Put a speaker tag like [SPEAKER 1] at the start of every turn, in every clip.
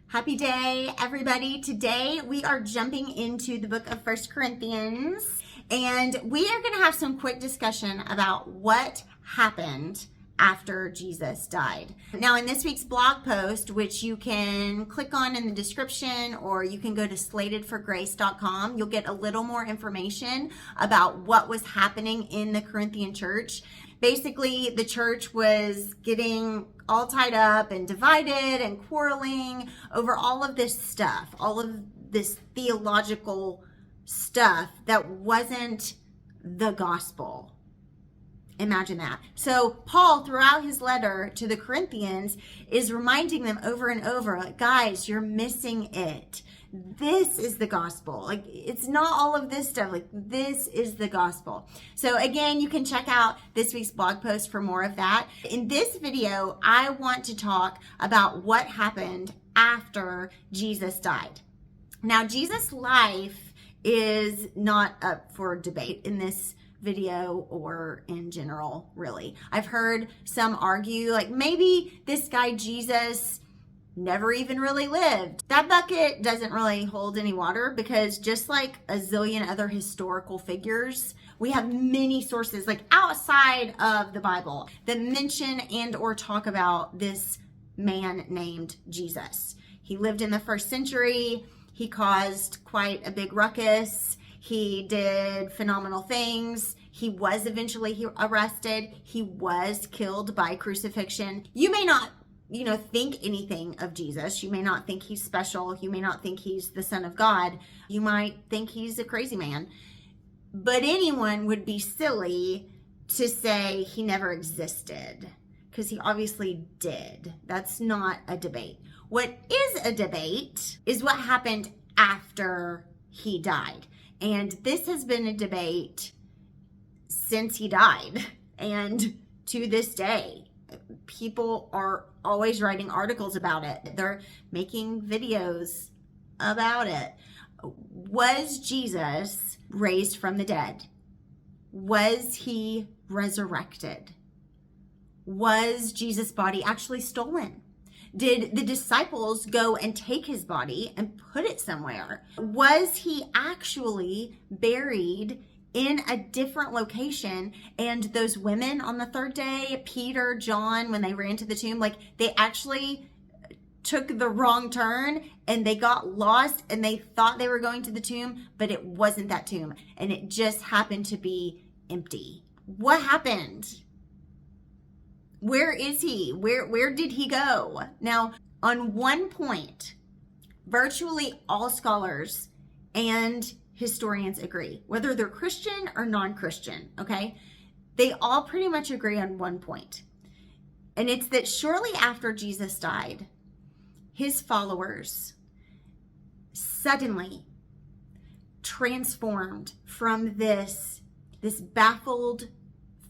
[SPEAKER 1] Happy day, everybody. Today we are jumping into the book of 1 Corinthians, and we are going to have some quick discussion about what happened after Jesus died. Now, in this week's blog post, which you can click on in the description, or you can go to slatedforgrace.com, you'll get a little more information about what was happening in the Corinthian church. Basically, the church was getting all tied up and divided and quarreling over all of this stuff, all of this theological stuff that wasn't the gospel. Imagine that. So Paul, throughout his letter to the Corinthians, is reminding them over and over, like, guys, you're missing it. This is the gospel. Like, it's not all of this stuff. Like, this is the gospel. So again, you can check out this week's blog post for more of that. In this video, I want to talk about what happened after Jesus died. Now, Jesus' life is not up for debate in this video or in general, really. I've heard some argue, like, maybe this guy Jesus never even really lived. That bucket doesn't really hold any water, because just like a zillion other historical figures, we have many sources like outside of the Bible that mention and or talk about this man named Jesus. He lived in the first century. He caused quite a big ruckus. He did phenomenal things. He was eventually arrested. He was killed by crucifixion. You may not think anything of Jesus. You may not think he's special. You may not think he's the Son of God. You might think he's a crazy man. But anyone would be silly to say he never existed, because he obviously did. That's not a debate. What is a debate is what happened after he died. And this has been a debate since he died, and to this day. People are always writing articles about it. They're making videos about it. Was Jesus raised from the dead? Was he resurrected? Was Jesus' body actually stolen? Did the disciples go and take his body and put it somewhere? Was he actually buried in a different location? And those women on the third day, Peter, John, when they ran to the tomb, like, they actually took the wrong turn and they got lost and they thought they were going to the tomb, but it wasn't that tomb, and it just happened to be empty. What happened? Where is he? Where did he go? Now, on one point, virtually all scholars and historians agree, whether they're Christian or non-Christian, okay? They all pretty much agree on one point. And it's that shortly after Jesus died, his followers suddenly transformed from this baffled,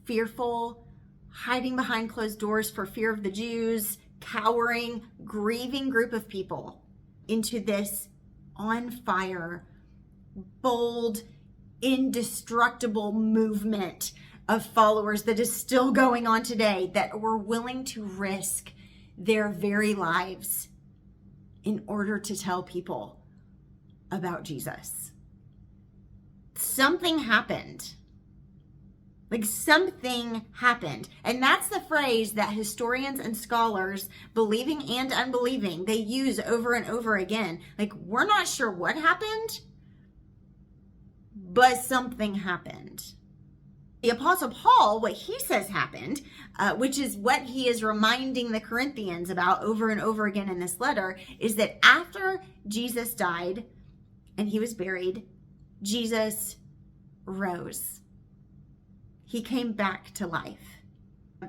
[SPEAKER 1] fearful, hiding behind closed doors for fear of the Jews, cowering, grieving group of people into this on fire, bold, indestructible movement of followers that is still going on today, that were willing to risk their very lives in order to tell people about Jesus. Something happened. Like, something happened. And that's the phrase that historians and scholars, believing and unbelieving, they use over and over again. Like, we're not sure what happened, but something happened. The Apostle Paul, what he says happened, which is what he is reminding the Corinthians about over and over again in this letter, is that after Jesus died and he was buried, Jesus rose. He came back to life.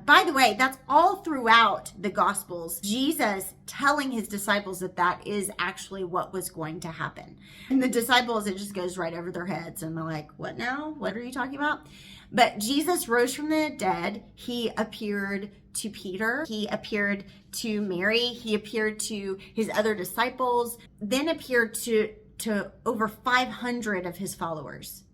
[SPEAKER 1] By the way, that's all throughout the Gospels, Jesus telling his disciples that that is actually what was going to happen. And the disciples, it just goes right over their heads, and they're like, what now? What are you talking about? But Jesus rose from the dead. He appeared to Peter. He appeared to Mary. He appeared to his other disciples, then appeared to over 500 of his followers,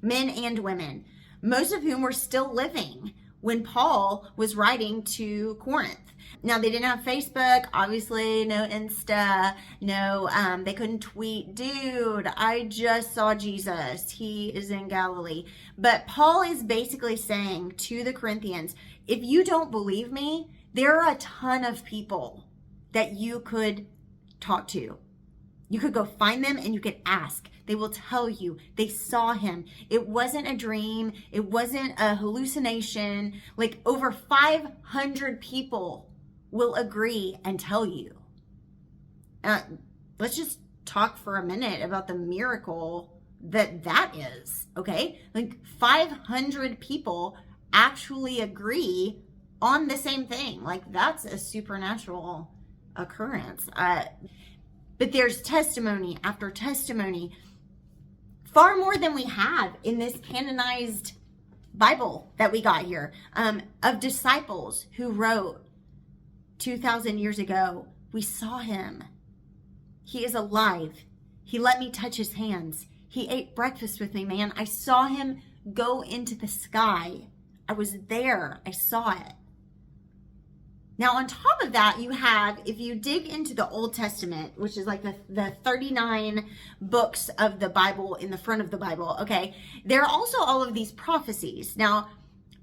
[SPEAKER 1] men and women, most of whom were still living when Paul was writing to Corinth. Now, they didn't have Facebook, obviously, no Insta, no, they couldn't tweet, dude, I just saw Jesus, he is in Galilee. But Paul is basically saying to the Corinthians, if you don't believe me, there are a ton of people that you could talk to. You could go find them and you could ask. They will tell you they saw him. It wasn't a dream. It wasn't a hallucination. Like over 500 people will agree and tell you. Let's just talk for a minute about the miracle that is, okay? Like 500 people actually agree on the same thing. Like that's a supernatural occurrence. But there's testimony after testimony, far more than we have in this canonized Bible that we got here, of disciples who wrote 2,000 years ago, we saw him. He is alive. He let me touch his hands. He ate breakfast with me, man. I saw him go into the sky. I was there. I saw it. Now, on top of that, you have, if you dig into the Old Testament, which is like the 39 books of the Bible in the front of the Bible, okay, there are also all of these prophecies. Now,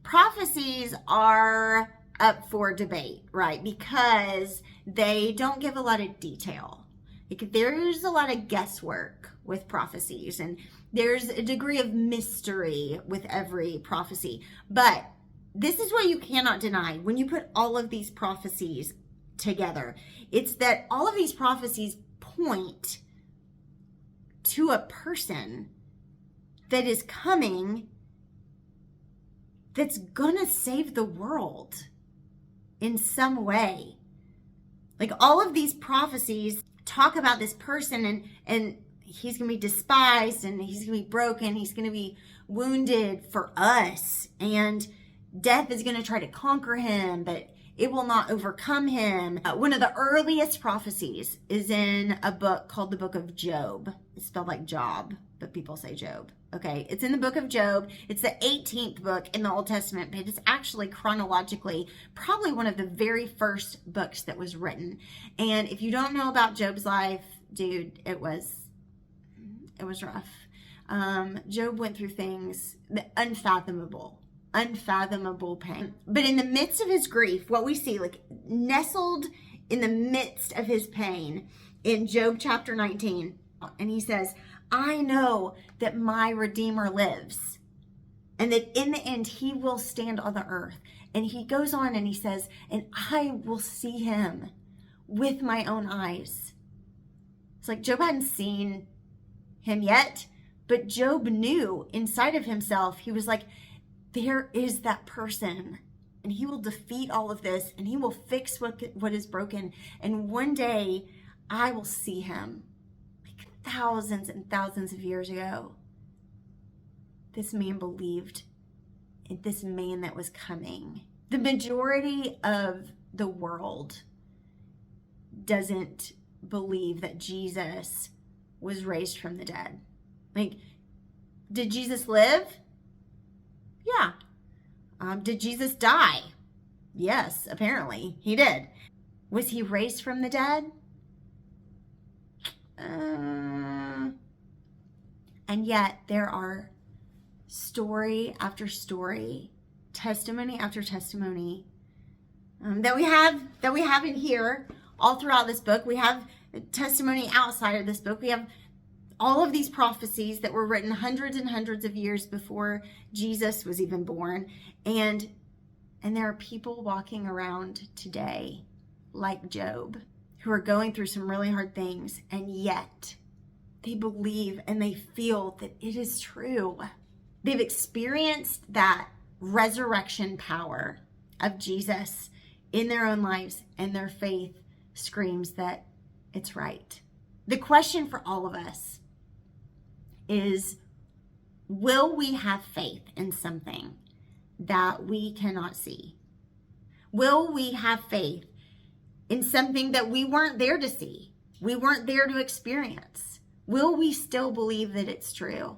[SPEAKER 1] prophecies are up for debate, right? Because they don't give a lot of detail. Like, there's a lot of guesswork with prophecies, and there's a degree of mystery with every prophecy. But this is what you cannot deny when you put all of these prophecies together. It's that all of these prophecies point to a person that is coming that's gonna save the world in some way. Like all of these prophecies talk about this person and he's gonna be despised and he's gonna be broken, he's gonna be wounded for us, and death is going to try to conquer him, but it will not overcome him. One of the earliest prophecies is in a book called the Book of Job. It's spelled like Job, but people say Job. Okay, it's in the Book of Job. It's the 18th book in the Old Testament, but it's actually chronologically probably one of the very first books that was written. And if you don't know about Job's life, dude, it was rough. Job went through things unfathomable pain. But in the midst of his grief, what we see, like nestled in the midst of his pain in Job chapter 19, and he says, I know that my Redeemer lives and that in the end he will stand on the earth. And he goes on and he says, and I will see him with my own eyes. It's like Job hadn't seen him yet, but Job knew inside of himself, he was like, there is that person, and he will defeat all of this, and he will fix what is broken. And one day I will see him. Like thousands and thousands of years ago, this man believed in this man that was coming. The majority of the world doesn't believe that Jesus was raised from the dead. Like, did Jesus live? Yeah. Did Jesus die? Yes, apparently he did. Was he raised from the dead? And yet there are story after story, testimony after testimony that we have in here all throughout this book. We have testimony outside of this book. We have all of these prophecies that were written hundreds and hundreds of years before Jesus was even born. And there are people walking around today like Job who are going through some really hard things, and yet they believe and they feel that it is true. They've experienced that resurrection power of Jesus in their own lives, and their faith screams that it's right. The question for all of us is, will we have faith in something that we cannot see? Will we have faith in something that we weren't there to see? We weren't there to experience. Will we still believe that it's true?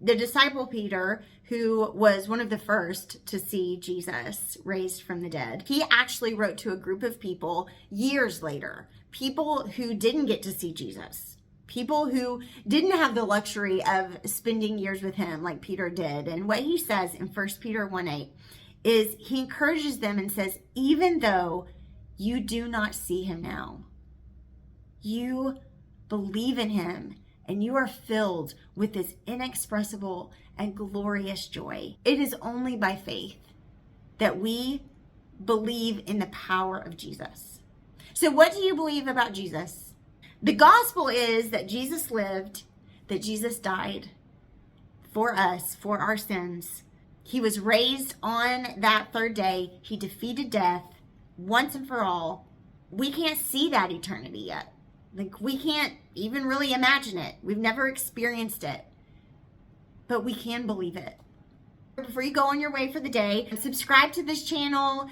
[SPEAKER 1] The disciple Peter, who was one of the first to see Jesus raised from the dead, he actually wrote to a group of people years later, people who didn't get to see Jesus, people who didn't have the luxury of spending years with him like Peter did. And what he says in 1 Peter 1:8 is he encourages them and says, even though you do not see him now, you believe in him and you are filled with this inexpressible and glorious joy. It is only by faith that we believe in the power of Jesus. So what do you believe about Jesus? The gospel is that Jesus lived, that Jesus died for us, for our sins. He was raised on that third day. He defeated death once and for all. We can't see that eternity yet. Like, we can't even really imagine it. We've never experienced it, but we can believe it. Before you go on your way for the day, subscribe to this channel,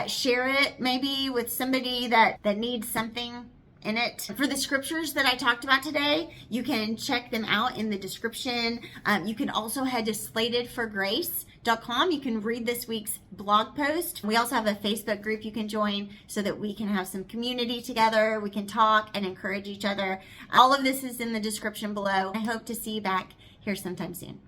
[SPEAKER 1] share it maybe with somebody that needs something in it. For the scriptures that I talked about today, you can check them out in the description. You can also head to slatedforgrace.com. You can read this week's blog post. We also have a Facebook group you can join so that we can have some community together. We can talk and encourage each other. All of this is in the description below. I hope to see you back here sometime soon.